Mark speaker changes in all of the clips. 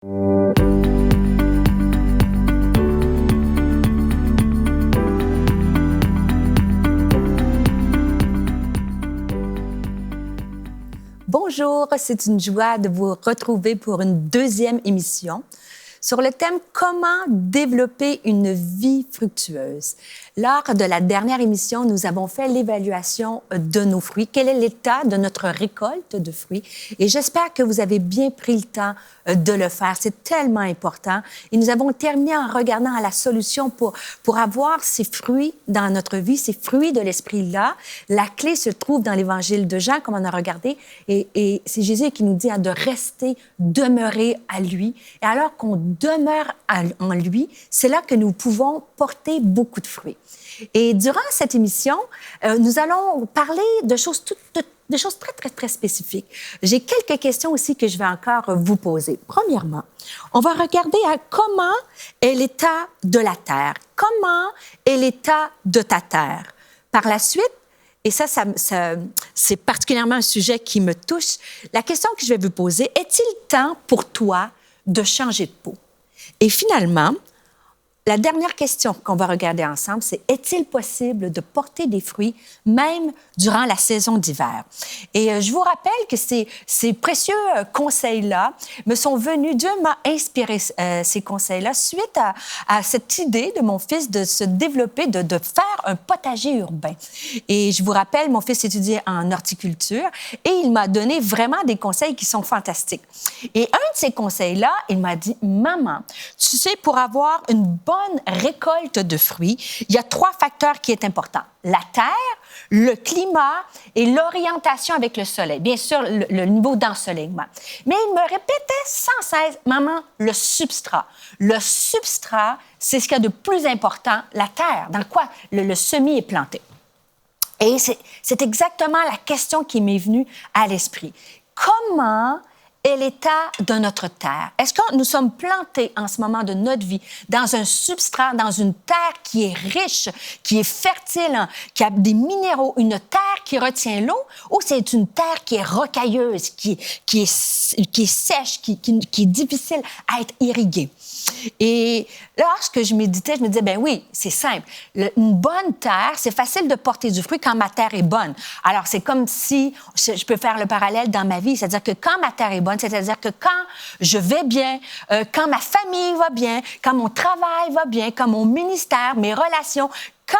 Speaker 1: Bonjour, c'est une joie de vous retrouver pour une deuxième émission sur le thème « Comment développer une vie fructueuse ». Lors de la dernière émission, nous avons fait l'évaluation de nos fruits. Quel est l'état de notre récolte de fruits? Et j'espère que vous avez bien pris le temps de le faire. C'est tellement important. Et nous avons terminé en regardant à la solution pour avoir ces fruits dans notre vie, ces fruits de l'Esprit-là. La clé se trouve dans l'Évangile de Jean, comme on a regardé. Et c'est Jésus qui nous dit de rester, demeurer à lui. Et alors qu'on demeure en lui, c'est là que nous pouvons porter beaucoup de fruits. Et durant cette émission, nous allons parler de choses très spécifiques. J'ai quelques questions aussi que je vais encore vous poser. Premièrement, on va regarder à comment est l'état de la terre. Comment est l'état de ta terre? Par la suite, et ça c'est particulièrement un sujet qui me touche, la question que je vais vous poser, est-il temps pour toi de changer de peau? Et finalement, la dernière question qu'on va regarder ensemble, c'est est-il possible de porter des fruits même durant la saison d'hiver? Et je vous rappelle que ces précieux conseils-là me sont venus, Dieu m'a inspiré ces conseils-là suite à cette idée de mon fils de se développer, de faire un potager urbain. Et je vous rappelle, mon fils étudiait en horticulture et il m'a donné vraiment des conseils qui sont fantastiques. Et un de ces conseils-là, il m'a dit, « Maman, tu sais, pour avoir une bonne récolte de fruits, il y a 3 facteurs qui sont importants. La terre, le climat et l'orientation avec le soleil. Bien sûr, le niveau d'ensoleillement. Mais il me répétait sans cesse, « Maman, le substrat. Le substrat, c'est ce qu'il y a de plus important, la terre, dans quoi le semis est planté. » Et c'est exactement la question qui m'est venue à l'esprit. Comment est l'état de notre terre? Est-ce que nous sommes plantés en ce moment de notre vie dans un substrat, dans une terre qui est riche, qui est fertile, qui a des minéraux, une terre qui retient l'eau, ou c'est une terre qui est rocailleuse, qui est sèche, qui est difficile à être irriguée? Et lorsque je méditais, je me disais, ben oui, c'est simple. Une bonne terre, c'est facile de porter du fruit quand ma terre est bonne. Alors, c'est comme si, je peux faire le parallèle dans ma vie, c'est-à-dire que quand ma terre est bonne, c'est-à-dire que quand je vais bien, quand ma famille va bien, quand mon travail va bien, quand mon ministère, mes relations, quand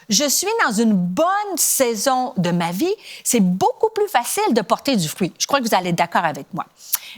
Speaker 1: je suis dans une bonne saison de ma vie, c'est beaucoup plus facile de porter du fruit. Je crois que vous allez être d'accord avec moi.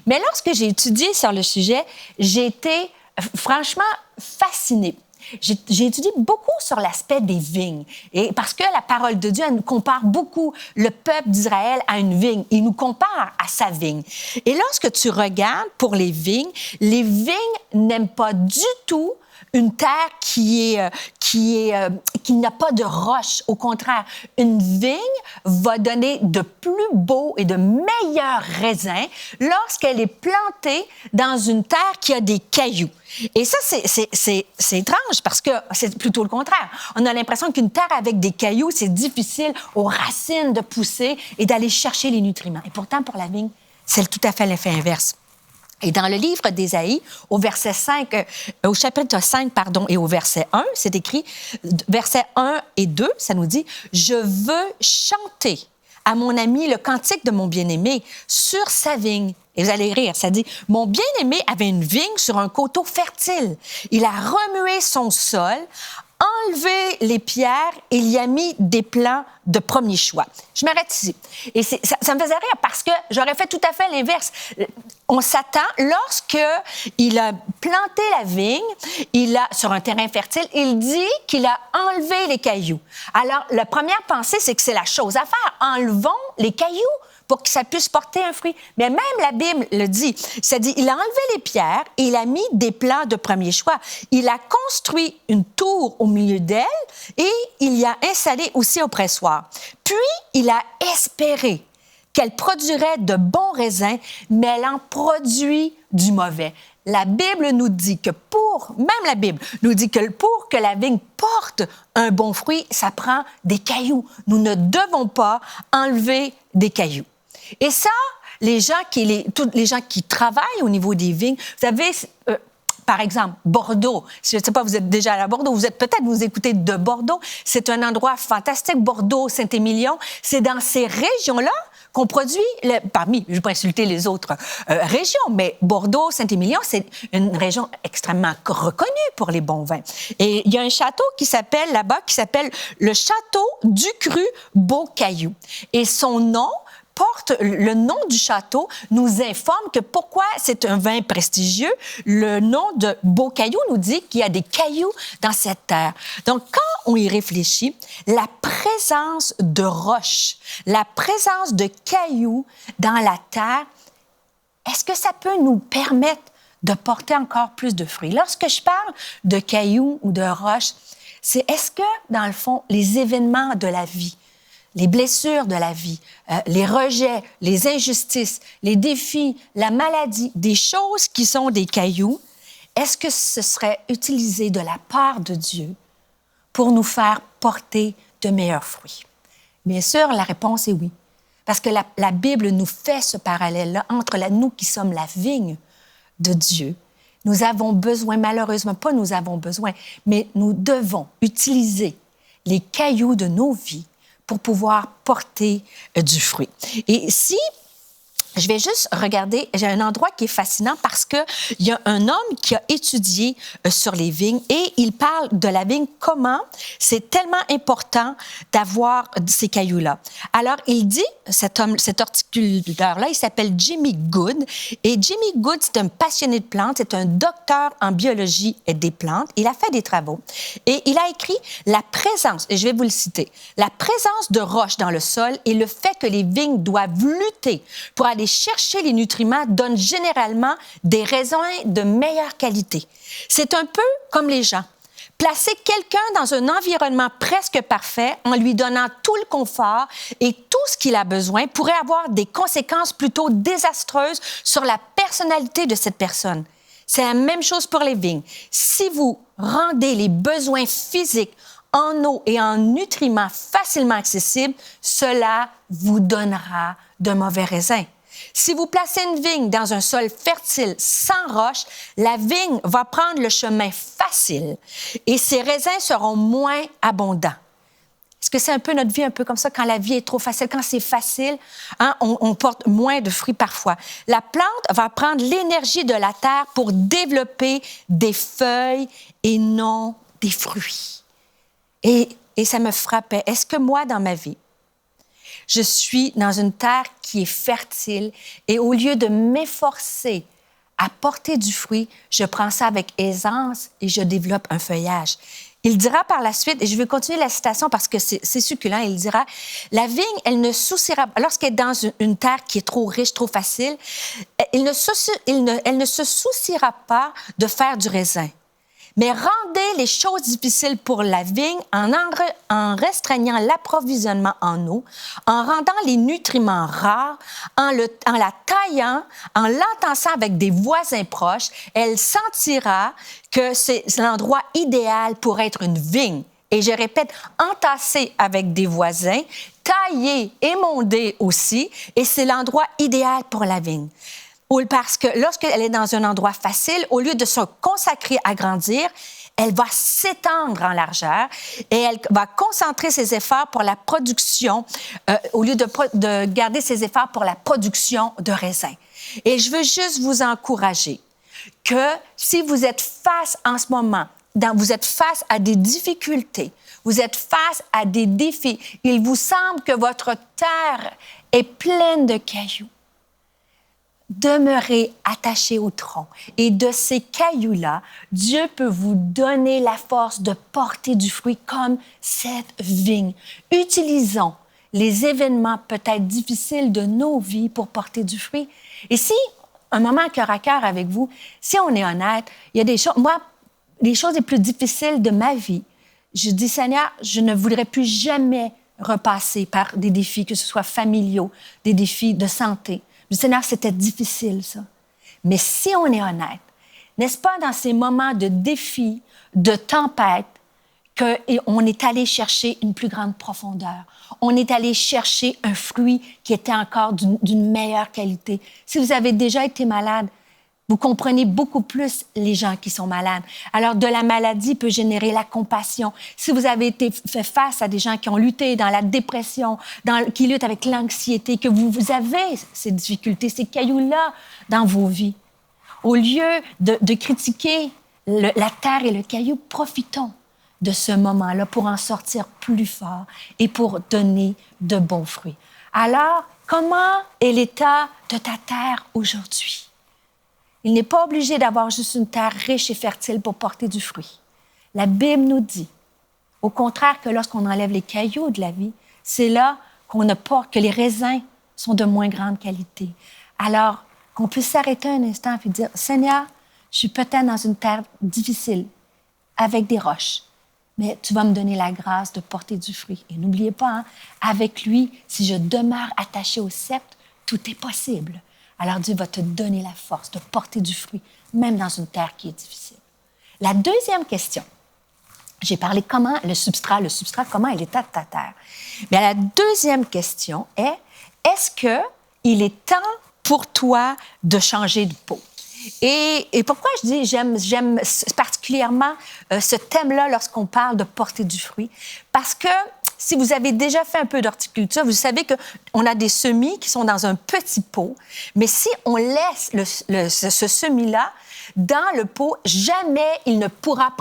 Speaker 1: Mais lorsque j'ai étudié sur le sujet, j'ai été franchement fascinée. J'ai étudié beaucoup sur l'aspect des vignes. Et parce que la parole de Dieu, elle nous compare beaucoup le peuple d'Israël à une vigne. Il nous compare à sa vigne. Et lorsque tu regardes pour les vignes n'aiment pas du tout une terre qui n'a pas de roche. Au contraire, une vigne va donner de plus beaux et de meilleurs raisins lorsqu'elle est plantée dans une terre qui a des cailloux. Et ça, c'est étrange parce que c'est plutôt le contraire. On a l'impression qu'une terre avec des cailloux, c'est difficile aux racines de pousser et d'aller chercher les nutriments. Et pourtant, pour la vigne, c'est tout à fait l'effet inverse. Et dans le livre d'Ésaïe, au chapitre 5, et au verset 1, c'est écrit, versets 1 et 2, ça nous dit « Je veux chanter à mon ami le cantique de mon bien-aimé sur sa vigne. » Et vous allez rire, ça dit « Mon bien-aimé avait une vigne sur un coteau fertile. Il a remué son sol, enlevé les pierres et il y a mis des plants de premier choix. » Je m'arrête ici. Et ça me faisait rire parce que j'aurais fait tout à fait l'inverse. On s'attend, lorsqu'il a planté la vigne, sur un terrain fertile, il dit qu'il a enlevé les cailloux. Alors, la première pensée, c'est que c'est la chose à faire. Enlevons les cailloux pour que ça puisse porter un fruit. Mais même la Bible le dit. Ça dit, il a enlevé les pierres et il a mis des plants de premier choix. Il a construit une tour au milieu d'elle et il y a installé aussi au pressoir. Puis, il a espéré qu'elle produirait de bons raisins, mais elle en produit du mauvais. La Bible nous dit que même la Bible nous dit que pour que la vigne porte un bon fruit, ça prend des cailloux. Nous ne devons pas enlever des cailloux. Et ça, tous les gens qui travaillent au niveau des vignes. Vous avez, par exemple, Bordeaux. Je ne sais pas, vous êtes déjà allé à Bordeaux. Vous écoutez de Bordeaux. C'est un endroit fantastique. Bordeaux, Saint-Émilion. C'est dans ces régions-là qu'on produit, je ne vais pas insulter les autres régions, mais Bordeaux, Saint-Émilion, c'est une région extrêmement reconnue pour les bons vins. Et il y a un château qui s'appelle le Château du Cru Beaucaillou. Et son nom porte, le nom du château nous informe que pourquoi c'est un vin prestigieux. Le nom de Beaucaillou nous dit qu'il y a des cailloux dans cette terre. Donc, quand on y réfléchit, la présence de roches, la présence de cailloux dans la terre, est-ce que ça peut nous permettre de porter encore plus de fruits? Lorsque je parle de cailloux ou de roches, c'est est-ce que, dans le fond, les événements de la vie, les blessures de la vie, les rejets, les injustices, les défis, la maladie, des choses qui sont des cailloux, est-ce que ce serait utilisé de la part de Dieu pour nous faire porter de meilleurs fruits? Bien sûr, la réponse est oui. Parce que la Bible nous fait ce parallèle-là entre nous qui sommes la vigne de Dieu. Nous avons besoin, malheureusement, pas nous avons besoin, mais nous devons utiliser les cailloux de nos vies pour pouvoir porter du fruit. Et si je vais juste regarder, j'ai un endroit qui est fascinant parce qu'il y a un homme qui a étudié sur les vignes et il parle de la vigne, comment c'est tellement important d'avoir ces cailloux-là. Alors, il dit, cet horticulteur-là, il s'appelle Jimmy Good. Et Jimmy Good, c'est un passionné de plantes, c'est un docteur en biologie des plantes. Il a fait des travaux et il a écrit la présence, et je vais vous le citer, la présence de roches dans le sol et le fait que les vignes doivent lutter pour aller chercher les nutriments donne généralement des raisins de meilleure qualité. C'est un peu comme les gens. Placer quelqu'un dans un environnement presque parfait en lui donnant tout le confort et tout ce qu'il a besoin pourrait avoir des conséquences plutôt désastreuses sur la personnalité de cette personne. C'est la même chose pour les vignes. Si vous rendez les besoins physiques en eau et en nutriments facilement accessibles, cela vous donnera de mauvais raisins. Si vous placez une vigne dans un sol fertile sans roche, la vigne va prendre le chemin facile et ses raisins seront moins abondants. Est-ce que c'est un peu notre vie, un peu comme ça, quand la vie est trop facile, quand c'est facile, hein, on porte moins de fruits parfois. La plante va prendre l'énergie de la terre pour développer des feuilles et non des fruits. Et ça me frappait. Est-ce que moi, dans ma vie, je suis dans une terre qui est fertile et au lieu de m'efforcer à porter du fruit, je prends ça avec aisance et je développe un feuillage. Il dira par la suite, et je vais continuer la citation parce que c'est succulent, il dira, la vigne, elle ne souciera pas, lorsqu'elle est dans une terre qui est trop riche, trop facile, elle ne se souciera pas de faire du raisin. Mais rendez les choses difficiles pour la vigne en restreignant l'approvisionnement en eau, en rendant les nutriments rares, en la taillant, en l'entassant avec des voisins proches. Elle sentira que c'est l'endroit idéal pour être une vigne. Et je répète, entassée avec des voisins, taillée, émondée aussi, et c'est l'endroit idéal pour la vigne. Parce que lorsqu'elle est dans un endroit facile, au lieu de se consacrer à grandir, elle va s'étendre en largeur et elle va concentrer ses efforts pour la production, au lieu de garder ses efforts pour la production de raisins. Et je veux juste vous encourager que si vous êtes face en ce moment, vous êtes face à des difficultés, vous êtes face à des défis, il vous semble que votre terre est pleine de cailloux. Demeurez attachés au tronc. Et de ces cailloux-là, Dieu peut vous donner la force de porter du fruit comme cette vigne. Utilisons les événements peut-être difficiles de nos vies pour porter du fruit. Et si, un moment cœur à cœur avec vous, si on est honnête, il y a des choses... Moi, les choses les plus difficiles de ma vie, je dis, Seigneur, je ne voudrais plus jamais repasser par des défis, que ce soit familiaux, des défis de santé. Je dis, Seigneur, c'était difficile, ça. Mais si on est honnête, n'est-ce pas dans ces moments de défis, de tempête, qu'on est allé chercher une plus grande profondeur. On est allé chercher un fruit qui était encore d'une meilleure qualité. Si vous avez déjà été malade, vous comprenez beaucoup plus les gens qui sont malades. Alors, de la maladie peut générer la compassion. Si vous avez été fait face à des gens qui ont lutté dans la dépression, qui luttent avec l'anxiété, que vous avez ces difficultés, ces cailloux-là dans vos vies, au lieu de critiquer la terre et le caillou, profitons de ce moment-là pour en sortir plus fort et pour donner de bons fruits. Alors, comment est l'état de ta terre aujourd'hui? Il n'est pas obligé d'avoir juste une terre riche et fertile pour porter du fruit. La Bible nous dit, au contraire, que lorsqu'on enlève les cailloux de la vie, c'est là que les raisins sont de moins grande qualité. Alors, qu'on puisse s'arrêter un instant et dire, Seigneur, je suis peut-être dans une terre difficile, avec des roches, mais tu vas me donner la grâce de porter du fruit. Et n'oubliez pas, avec lui, si je demeure attaché au sceptre, tout est possible. Alors Dieu va te donner la force de porter du fruit, même dans une terre qui est difficile. La deuxième question, j'ai parlé comment le substrat, comment est l'état de ta terre. Mais la deuxième question est, est-ce qu'il est temps pour toi de changer de peau? Et pourquoi je dis j'aime particulièrement ce thème-là lorsqu'on parle de porter du fruit? Parce que si vous avez déjà fait un peu d'horticulture, vous savez qu'on a des semis qui sont dans un petit pot, mais si on laisse ce semis-là dans le pot, jamais il ne pourra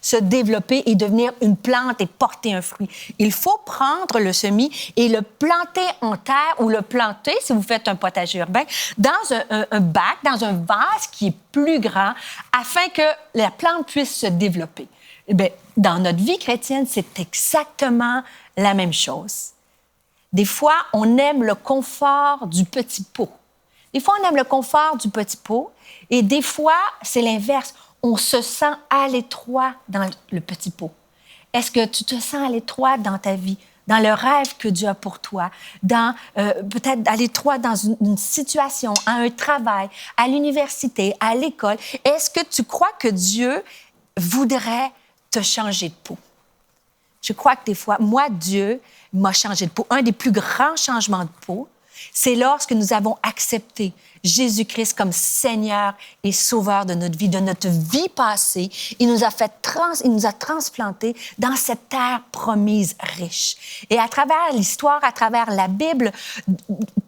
Speaker 1: se développer et devenir une plante et porter un fruit. Il faut prendre le semis et le planter en terre ou le planter, si vous faites un potager urbain, dans un bac, dans un vase qui est plus grand, afin que la plante puisse se développer. Eh bien, dans notre vie chrétienne, c'est exactement la même chose. Des fois, on aime le confort du petit pot. Des fois, on aime le confort du petit pot et des fois, c'est l'inverse. On se sent à l'étroit dans le petit pot. Est-ce que tu te sens à l'étroit dans ta vie, dans le rêve que Dieu a pour toi, peut-être à l'étroit dans une situation, à un travail, à l'université, à l'école? Est-ce que tu crois que Dieu voudrait te changer de peau? Je crois que des fois, moi, Dieu m'a changé de peau. Un des plus grands changements de peau, c'est lorsque nous avons accepté Jésus-Christ comme Seigneur et Sauveur de notre vie passée. Il nous a transplantés dans cette terre promise riche. Et à travers l'histoire, à travers la Bible,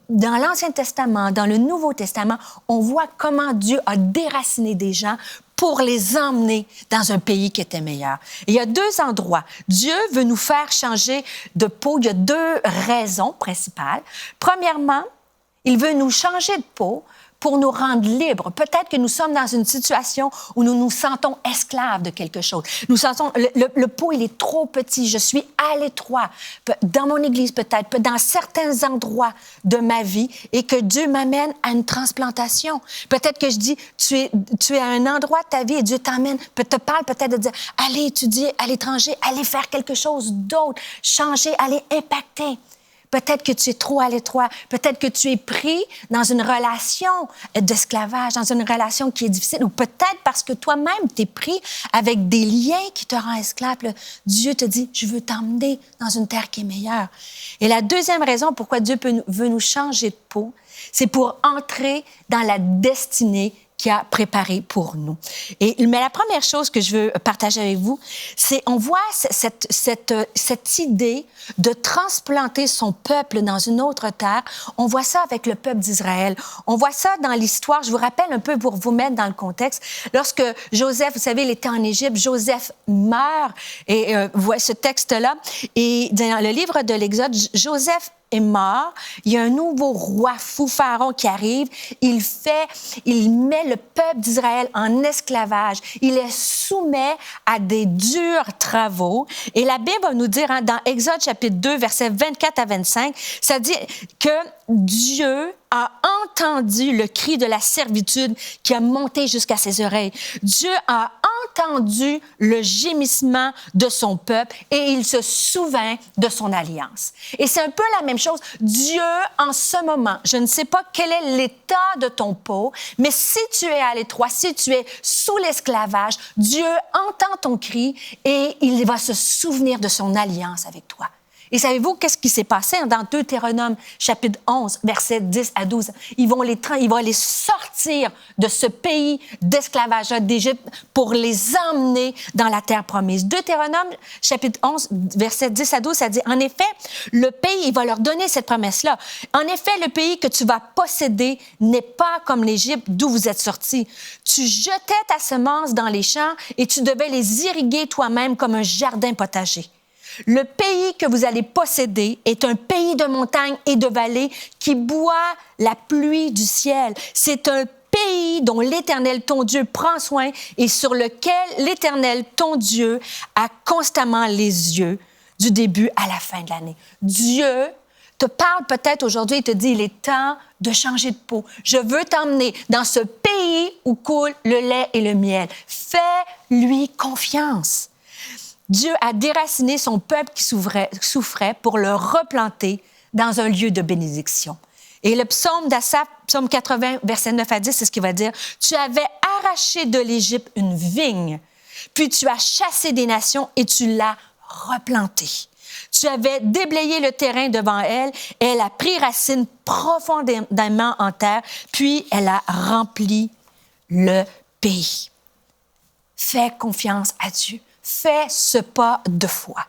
Speaker 1: dans l'Ancien Testament, dans le Nouveau Testament, on voit comment Dieu a déraciné des gens pour les emmener dans un pays qui était meilleur. Et il y a deux endroits. Dieu veut nous faire changer de peau. Il y a deux raisons principales. Premièrement, il veut nous changer de peau pour nous rendre libres. Peut-être que nous sommes dans une situation où nous nous sentons esclaves de quelque chose. Nous sentons, le pot, il est trop petit, je suis à l'étroit. Dans mon église, peut-être, dans certains endroits de ma vie, et que Dieu m'amène à une transplantation. Peut-être que je dis, tu es à un endroit de ta vie et Dieu t'amène, te parle peut-être de dire, allez étudier à l'étranger, allez faire quelque chose d'autre, changer, allez impacter. Peut-être que tu es trop à l'étroit. Peut-être que tu es pris dans une relation d'esclavage, dans une relation qui est difficile. Ou peut-être parce que toi-même, tu es pris avec des liens qui te rendent esclave. Dieu te dit, je veux t'emmener dans une terre qui est meilleure. Et la deuxième raison pourquoi Dieu veut nous changer de peau, c'est pour entrer dans la destinée qu'il a préparée pour nous. Mais la première chose que je veux partager avec vous, c'est on voit cette idée de transplanter son peuple dans une autre terre. On voit ça avec le peuple d'Israël. On voit ça dans l'histoire. Je vous rappelle un peu pour vous mettre dans le contexte. Lorsque Joseph, vous savez, il était en Égypte, Joseph meurt. Et vous voyez ce texte-là. Et dans le livre de l'Exode, Joseph est mort. Il y a un nouveau roi fou, Pharaon, qui arrive. Il met le peuple d'Israël en esclavage. Il les soumet à des durs travaux. Et la Bible va nous dire, dans Exode chapitre 2, versets 24 à 25, ça dit que Dieu a entendu le cri de la servitude qui a monté jusqu'à ses oreilles. Dieu a entendu le gémissement de son peuple et il se souvint de son alliance. Et c'est un peu la même chose. Dieu, en ce moment, je ne sais pas quel est l'état de ton pot, mais si tu es à l'étroit, si tu es sous l'esclavage, Dieu entend ton cri et il va se souvenir de son alliance avec toi. Et savez-vous qu'est-ce qui s'est passé dans Deutéronome, chapitre 11, versets 10 à 12? Ils vont les sortir de ce pays d'esclavage d'Égypte pour les emmener dans la terre promise. Deutéronome, chapitre 11, versets 10 à 12, ça dit, en effet, le pays, il va leur donner cette promesse-là. En effet, le pays que tu vas posséder n'est pas comme l'Égypte d'où vous êtes sortis. Tu jetais ta semence dans les champs et tu devais les irriguer toi-même comme un jardin potager. Le pays que vous allez posséder est un pays de montagnes et de vallées qui boit la pluie du ciel. C'est un pays dont l'Éternel, ton Dieu, prend soin et sur lequel l'Éternel, ton Dieu, a constamment les yeux du début à la fin de l'année. Dieu te parle peut-être aujourd'hui et te dit, il est temps de changer de peau. Je veux t'emmener dans ce pays où coule le lait et le miel. Fais-lui confiance. Dieu a déraciné son peuple qui souffrait pour le replanter dans un lieu de bénédiction. Et le psaume d'Asaph, psaume 80, versets 9 à 10, c'est ce qu'il va dire. « Tu avais arraché de l'Égypte une vigne, puis tu as chassé des nations et tu l'as replantée. Tu avais déblayé le terrain devant elle, et elle a pris racine profondément en terre, puis elle a rempli le pays. » Fais confiance à Dieu. Fais ce pas de foi.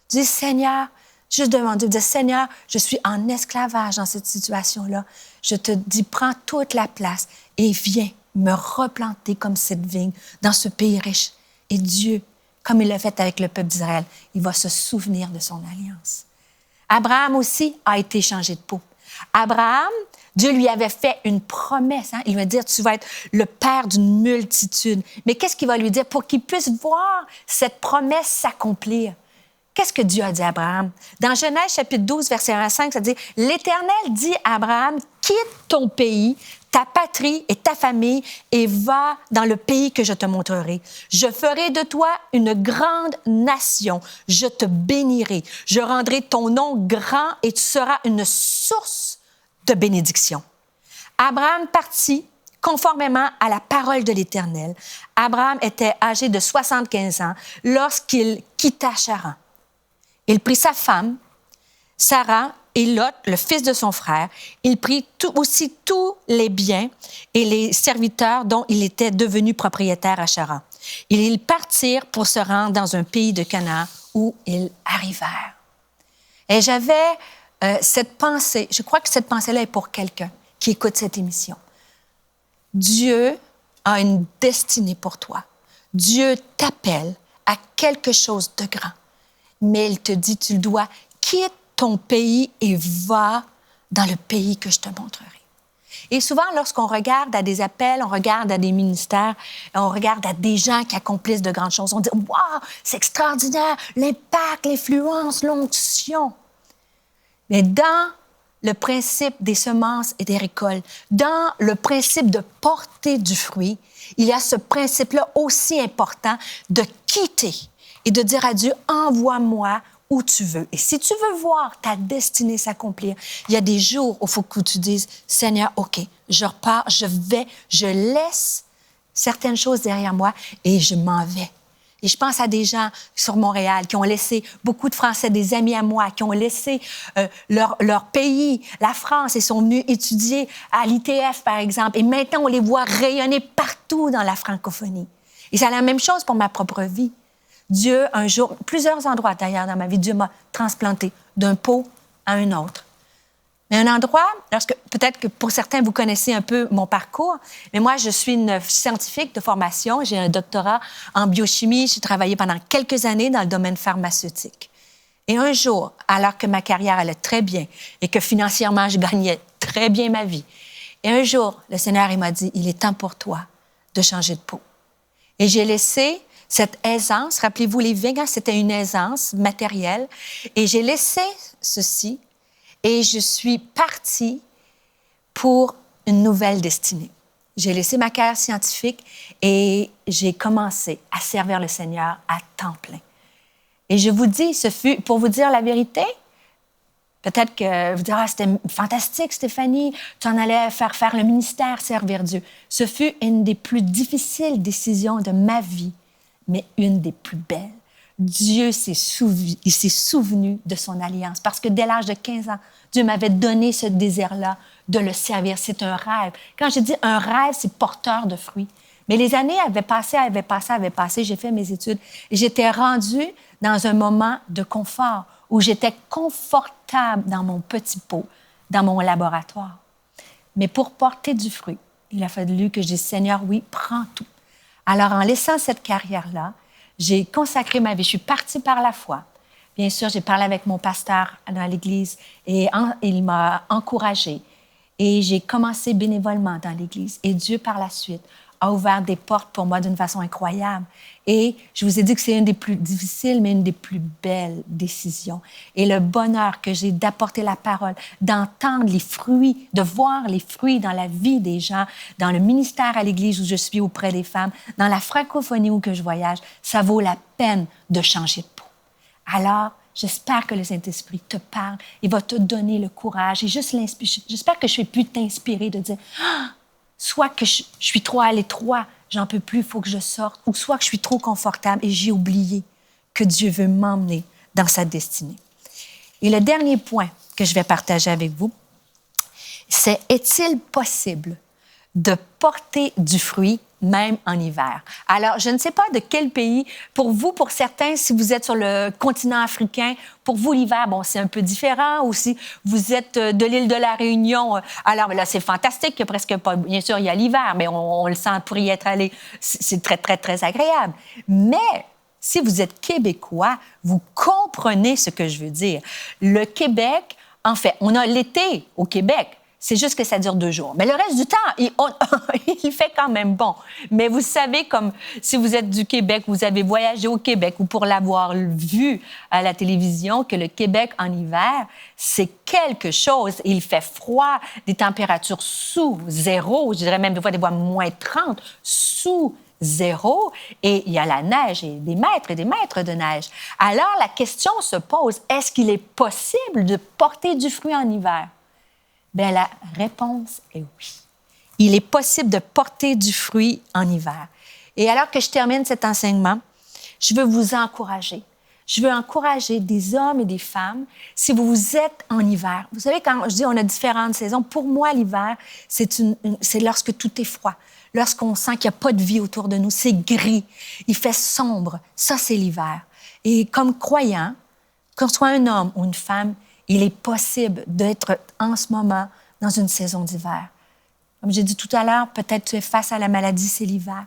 Speaker 1: Dis, Seigneur, juste devant Dieu, dis, Seigneur, je suis en esclavage dans cette situation-là. Je te dis, prends toute la place et viens me replanter comme cette vigne dans ce pays riche. Et Dieu, comme il l'a fait avec le peuple d'Israël, il va se souvenir de son alliance. Abraham aussi a été changé de peau. Abraham, Dieu lui avait fait une promesse. Il va dire, tu vas être le père d'une multitude. Mais qu'est-ce qu'il va lui dire pour qu'il puisse voir cette promesse s'accomplir? Qu'est-ce que Dieu a dit à Abraham? Dans Genèse, chapitre 12, verset 1 à 5, ça dit, « L'Éternel dit à Abraham, quitte ton pays, ta patrie et ta famille, et va dans le pays que je te montrerai. Je ferai de toi une grande nation. Je te bénirai. Je rendrai ton nom grand et tu seras une source de bénédiction. » Abraham partit conformément à la parole de l'Éternel. Abraham était âgé de 75 ans lorsqu'il quitta Charan. Il prit sa femme, Sarah, et Lot, le fils de son frère. Il prit aussi tous les biens et les serviteurs dont il était devenu propriétaire à Charan. Ils partirent pour se rendre dans un pays de Canaan où ils arrivèrent. Et j'avais cette pensée, je crois que cette pensée-là est pour quelqu'un qui écoute cette émission. Dieu a une destinée pour toi. Dieu t'appelle à quelque chose de grand. Mais il te dit, tu dois quitter ton pays et va dans le pays que je te montrerai. Et souvent, lorsqu'on regarde à des appels, on regarde à des ministères, on regarde à des gens qui accomplissent de grandes choses, on dit « Wow, c'est extraordinaire, l'impact, l'influence, l'onction. » Mais dans le principe des semences et des récoltes, dans le principe de porter du fruit, il y a ce principe-là aussi important de quitter et de dire à Dieu, envoie-moi où tu veux. Et si tu veux voir ta destinée s'accomplir, il y a des jours où il faut que tu dises, Seigneur, OK, je repars, je laisse certaines choses derrière moi et je m'en vais. Et je pense à des gens sur Montréal qui ont laissé, beaucoup de Français, des amis à moi, qui ont laissé leur pays, la France, et sont venus étudier à l'ITF, par exemple. Et maintenant, on les voit rayonner partout dans la francophonie. Et c'est la même chose pour ma propre vie. Dieu, un jour, plusieurs endroits d'ailleurs dans ma vie, Dieu m'a transplanté d'un pot à un autre. Mais un endroit, peut-être que pour certains, vous connaissez un peu mon parcours, mais moi, je suis une scientifique de formation. J'ai un doctorat en biochimie. J'ai travaillé pendant quelques années dans le domaine pharmaceutique. Et un jour, alors que ma carrière allait très bien et que financièrement, je gagnais très bien ma vie, et un jour, le Seigneur, il m'a dit, il est temps pour toi de changer de peau. Et j'ai laissé cette aisance, rappelez-vous, les vignes, c'était une aisance matérielle, et j'ai laissé ceci. Et je suis partie pour une nouvelle destinée. j'ai laissé ma carrière scientifique et j'ai commencé à servir le Seigneur à temps plein. Et je vous dis, ce fut, pour vous dire la vérité, peut-être que vous direz, ah, c'était fantastique, Stéphanie, tu en allais faire le ministère, servir Dieu. Ce fut une des plus difficiles décisions de ma vie, mais une des plus belles. Dieu s'est souvenu de son alliance parce que dès l'âge de 15 ans, Dieu m'avait donné ce désir-là de le servir. C'est un rêve. Quand je dis un rêve, c'est porteur de fruits. Mais les années avaient passé. J'ai fait mes études et j'étais rendue dans un moment de confort où j'étais confortable dans mon petit pot, dans mon laboratoire. Mais pour porter du fruit, il a fallu que je dise, Seigneur, oui, prends tout. Alors, en laissant cette carrière-là, j'ai consacré ma vie. Je suis partie par la foi. Bien sûr, j'ai parlé avec mon pasteur dans l'Église et il m'a encouragée. Et j'ai commencé bénévolement dans l'Église. Et Dieu, par la suite, a ouvert des portes pour moi d'une façon incroyable. Et je vous ai dit que c'est une des plus difficiles, mais une des plus belles décisions. Et le bonheur que j'ai d'apporter la parole, d'entendre les fruits, de voir les fruits dans la vie des gens, dans le ministère à l'Église où je suis auprès des femmes, dans la francophonie où que je voyage, ça vaut la peine de changer de peau. Alors, j'espère que le Saint-Esprit te parle, il va te donner le courage et juste l'inspirer. J'espère que je vais plus t'inspirer de dire ah, soit que je suis trop à l'étroit, j'en peux plus, il faut que je sorte, ou soit que je suis trop confortable et j'ai oublié que Dieu veut m'emmener dans sa destinée. Et le dernier point que je vais partager avec vous, c'est est-il possible de porter du fruit même en hiver? Alors, je ne sais pas de quel pays, pour vous, pour certains, si vous êtes sur le continent africain, pour vous, l'hiver, bon, c'est un peu différent, ou si vous êtes de l'île de la Réunion, alors là, c'est fantastique, il y a presque pas, bien sûr, il y a l'hiver, mais on le sent pour y être allé, c'est très, très, très agréable. Mais si vous êtes Québécois, vous comprenez ce que je veux dire. Le Québec, en fait, on a l'été au Québec. C'est juste que ça dure 2 jours. Mais le reste du temps, il fait quand même bon. Mais vous savez, comme si vous êtes du Québec, vous avez voyagé au Québec ou pour l'avoir vu à la télévision, que le Québec en hiver, c'est quelque chose. Il fait froid, des températures sous zéro, je dirais même des fois moins 30, sous zéro, et il y a la neige et des mètres de neige. Alors, la question se pose, est-ce qu'il est possible de porter du fruit en hiver? Bien, la réponse est oui. Il est possible de porter du fruit en hiver. Et alors que je termine cet enseignement, je veux vous encourager. Je veux encourager des hommes et des femmes, si vous êtes en hiver. Vous savez, quand je dis on a différentes saisons, pour moi, l'hiver, c'est lorsque tout est froid, lorsqu'on sent qu'il n'y a pas de vie autour de nous, c'est gris, il fait sombre. Ça, c'est l'hiver. Et comme croyant, qu'on soit un homme ou une femme, il est possible d'être en ce moment dans une saison d'hiver. Comme j'ai dit tout à l'heure, peut-être tu es face à la maladie, c'est l'hiver.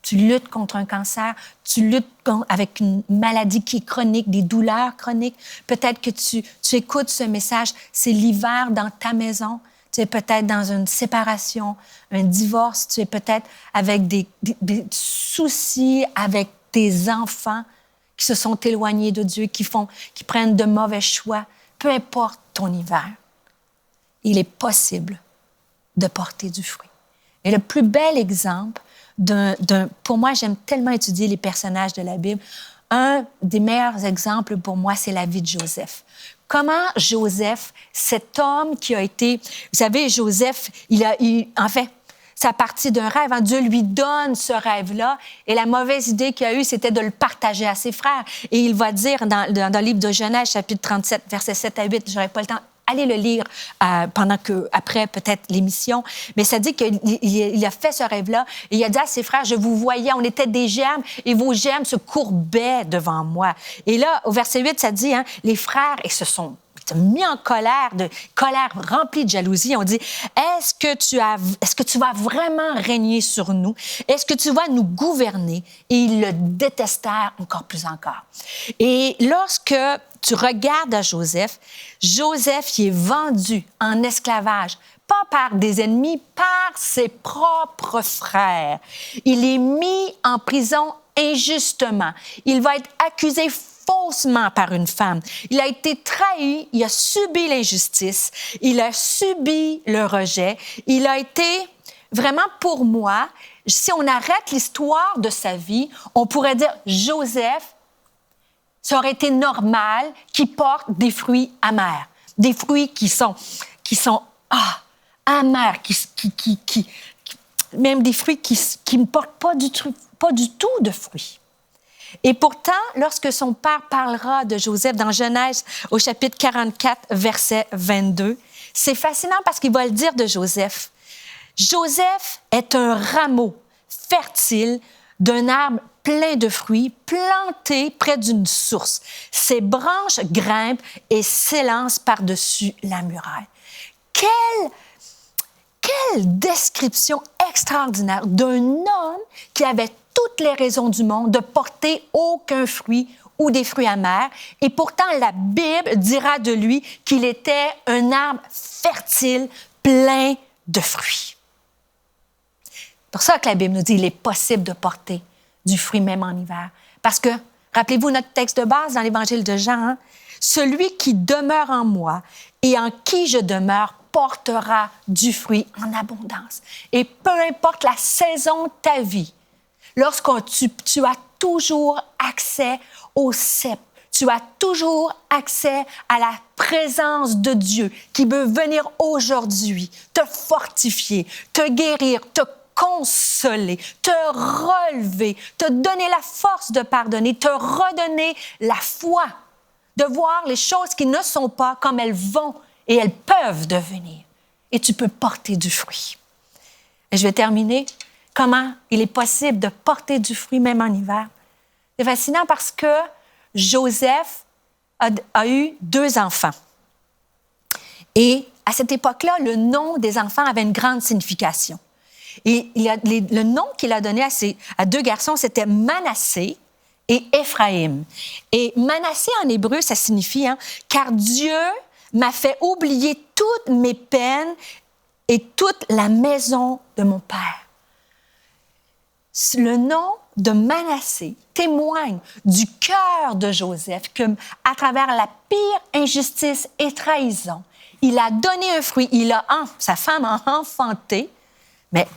Speaker 1: Tu luttes contre un cancer, tu luttes avec une maladie qui est chronique, des douleurs chroniques. Peut-être que tu écoutes ce message, c'est l'hiver dans ta maison. Tu es peut-être dans une séparation, un divorce. Tu es peut-être avec des soucis avec tes enfants qui se sont éloignés de Dieu, qui prennent de mauvais choix. Peu importe ton hiver, il est possible de porter du fruit. Et le plus bel exemple pour moi, j'aime tellement étudier les personnages de la Bible. Un des meilleurs exemples pour moi, c'est la vie de Joseph. Comment Joseph, cet homme qui a été... Vous savez, Joseph, en fait, ça a parti d'un rêve. Hein? Dieu lui donne ce rêve-là. Et la mauvaise idée qu'il a eue, c'était de le partager à ses frères. Et il va dire dans le livre de Genèse, chapitre 37, versets 7 à 8, j'aurais pas le temps, allez le lire après peut-être l'émission. Mais ça dit qu'il a fait ce rêve-là et il a dit à ses frères, je vous voyais, on était des germes et vos germes se courbaient devant moi. Et là, au verset 8, ça dit, hein, les frères, ils se sont mis en colère remplie de jalousie. On dit, est-ce que tu vas vraiment régner sur nous? Est-ce que tu vas nous gouverner? Et ils le détestèrent encore plus encore. Et lorsque tu regardes à Joseph, il est vendu en esclavage, pas par des ennemis, par ses propres frères. Il est mis en prison injustement. Il va être accusé faussement par une femme. Il a été trahi, il a subi l'injustice, il a subi le rejet, il a été vraiment, pour moi, si on arrête l'histoire de sa vie, on pourrait dire Joseph, ça aurait été normal qu'il porte des fruits amers, des fruits qui sont amers, même des fruits qui ne portent pas du tout de fruits. Et pourtant, lorsque son père parlera de Joseph dans Genèse au chapitre 44, verset 22, c'est fascinant parce qu'il va le dire de Joseph. Joseph est un rameau fertile d'un arbre plein de fruits, planté près d'une source. Ses branches grimpent et s'élancent par-dessus la muraille. Quelle description extraordinaire d'un homme qui avait toutes les raisons du monde de porter aucun fruit ou des fruits amers. Et pourtant, la Bible dira de lui qu'il était un arbre fertile, plein de fruits. C'est pour ça que la Bible nous dit qu'il est possible de porter du fruit même en hiver. Parce que, rappelez-vous notre texte de base dans l'Évangile de Jean, hein? Celui qui demeure en moi et en qui je demeure portera du fruit en abondance. Et peu importe la saison de ta vie, tu as toujours accès au cep, tu as toujours accès à la présence de Dieu qui veut venir aujourd'hui te fortifier, te guérir, te consoler, te relever, te donner la force de pardonner, te redonner la foi, de voir les choses qui ne sont pas comme elles vont et elles peuvent devenir. Et tu peux porter du fruit. Et je vais terminer. Comment il est possible de porter du fruit même en hiver? C'est fascinant parce que Joseph a eu 2 enfants. Et à cette époque-là, le nom des enfants avait une grande signification. Et le nom qu'il a donné à 2 garçons, c'était Manassé et Éphraïm. Et Manassé en hébreu, ça signifie « car Dieu m'a fait oublier toutes mes peines et toute la maison de mon père. » Le nom de Manassé témoigne du cœur de Joseph que, à travers la pire injustice et trahison, il a donné un fruit. Sa femme a enfanté, mais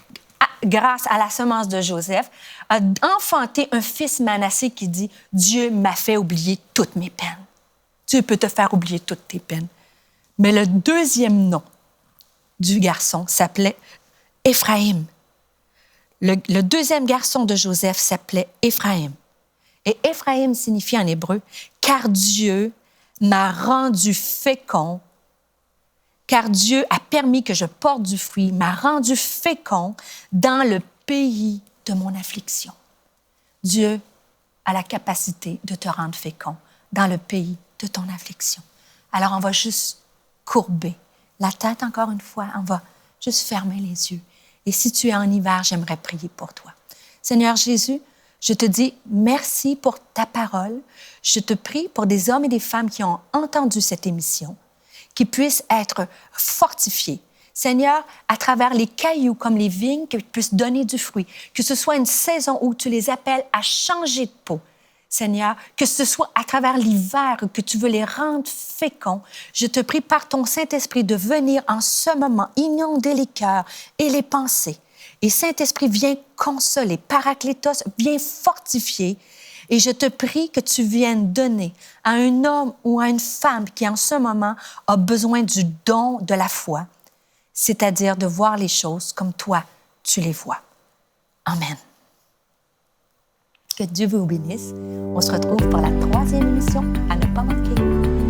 Speaker 1: grâce à la semence de Joseph, a enfanté un fils Manassé qui dit « Dieu m'a fait oublier toutes mes peines. » Dieu peut te faire oublier toutes tes peines. Mais le 2e nom du garçon s'appelait Éphraïm. Le 2e garçon de Joseph s'appelait Éphraïm. Et Éphraïm signifie en hébreu « car Dieu m'a rendu fécond ». Car Dieu a permis que je porte du fruit, m'a rendu fécond dans le pays de mon affliction. Dieu a la capacité de te rendre fécond dans le pays de ton affliction. Alors, on va juste courber la tête encore une fois. On va juste fermer les yeux. Et si tu es en hiver, j'aimerais prier pour toi. Seigneur Jésus, je te dis merci pour ta parole. Je te prie pour des hommes et des femmes qui ont entendu cette émission, qui puissent être fortifiés. Seigneur, à travers les cailloux comme les vignes, qu'ils puissent donner du fruit. Que ce soit une saison où tu les appelles à changer de peau. Seigneur, que ce soit à travers l'hiver que tu veux les rendre féconds. Je te prie par ton Saint-Esprit de venir en ce moment inonder les cœurs et les pensées. Et Saint-Esprit, viens consoler. Paraclétos, viens fortifier. Et je te prie que tu viennes donner à un homme ou à une femme qui, en ce moment, a besoin du don de la foi, c'est-à-dire de voir les choses comme toi, tu les vois. Amen. Que Dieu vous bénisse. On se retrouve pour la 3e émission à ne pas manquer.